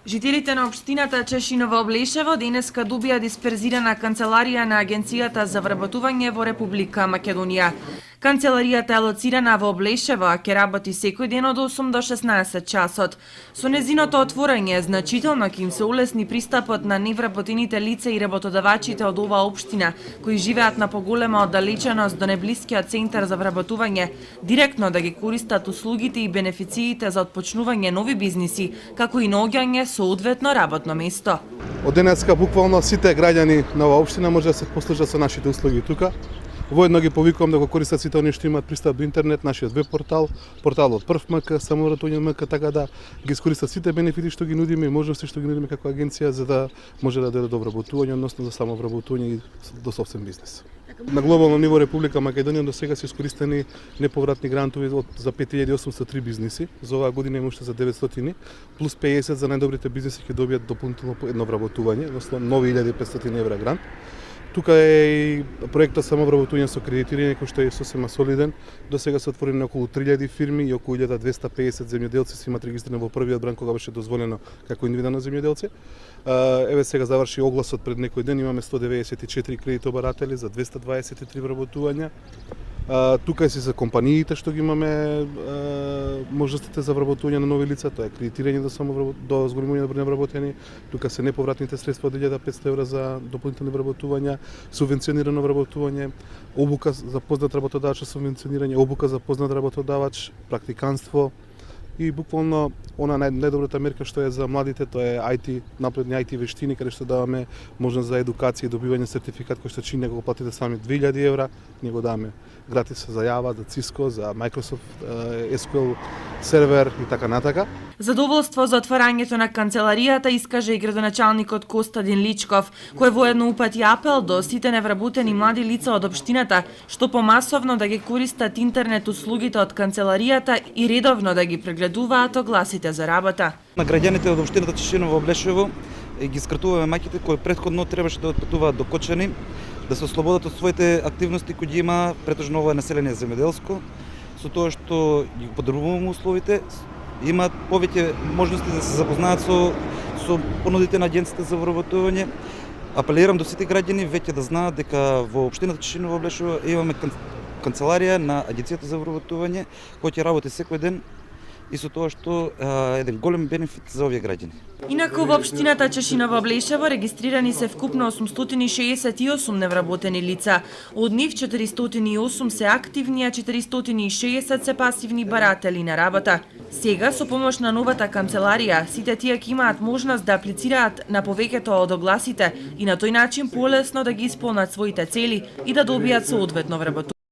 Жителите на општината Чешиново Облешево денеска добија дисперзирана канцеларија на Агенцијата за вработување во Република Македонија. Канцеларијата е лоцирана во Облешево, а ќе работи секој ден од 8 до 16 часот. Со незиното отворање значително ќе им се улесни пристапот на невработените лица и работодавачите од оваа општина, кои живеат на поголема оддалеченост до неблискиот центар за вработување, директно да ги користат услугите и бенефициите за отпочнување нови бизниси, како и наоѓање соодветно работно место. Од денеска буквално сите граѓани на оваа општина може да се послужат со нашите услуги тука. Воедно ги повикувам да го користат сите оние што имаат пристап до интернет, нашиот веб портал, порталот Прв МК, самовработување МК, така да ги искористат сите бенефити што ги нудиме и можности што ги нудиме како агенција за да може да дојде до вработување, односно за самовработување и до собствен бизнес. На глобално ниво Република Македонија до сега се искористени неповратни грантови за 5803 бизниси. За оваа година има уште за 900 плюс 50 за најдобрите бизниси ќе добијат дополнително по едно вработување, односно нови 1500 евра грант. Тука е и проектот самовработување со кредитирање кој што е сосема солиден. До сега се отворени околу 3000 фирми и околу 1250 земјоделци се имаат регистрирани во првиот бран кога беше дозволено како индивидуални земјоделци. Еве сега заврши огласот пред некој ден, имаме 194 кредитобаратели за 223 вработувања. Тука си за компаниите што ги имаме можностите за вработување на нови лица, тоа е кредитирање до зголемување на број на вработени, тука се неповратните средства од 1500 евра за дополнителни вработувања, субвенционирано вработување, обука за познат работодавач, субвенционирање, обука за познат работодавач, практиканство и буквално она најдобрата мерка што е за младите, тоа е IT, напредни IT вештини, каде што даваме можност за едукација и добивање сертификат кој што чини го платите сами 2000 евра, ние го даваме гратис за Java, за Cisco, за Microsoft SQL сервер и така натака. Задоволство за отварањето на канцеларијата искаже и градоначалникот Костадин Личков, кој воедно упати апел до сите невработени млади лица од општината, што помасовно да ги користат интернет услугите од канцеларијата и редовно да ги прегледуваат огласите за работа. На граѓаните од општината Чешиново Облешево ги скратуваме маќите кои претходно требаше да отпатуваат до Кочани, да се ослободат од своите активности кои ги има претежно ова население земјоделско, со тоа што ги подобруваме условите, имаат повеќе можности да се запознаат со понудите на агенцијата за вработување. Апелирам до сите граѓани веќе да знаат дека во општината Чешиново Облешево имаме канцеларија на агенцијата за вработување која ќе работи секој ден и со тоа што еден голем бенефит за овие граѓани. Инаку во општината Чешиново Облешево регистрирани се вкупно 868 невработени лица. Од нив 408 се активни, а 460 се пасивни баратели на работа. Сега со помош на новата канцеларија, сите тие ќе имаат можност да аплицираат на повеќето од огласите и на тој начин полесно да ги исполнат своите цели и да добијат соодветно вработување.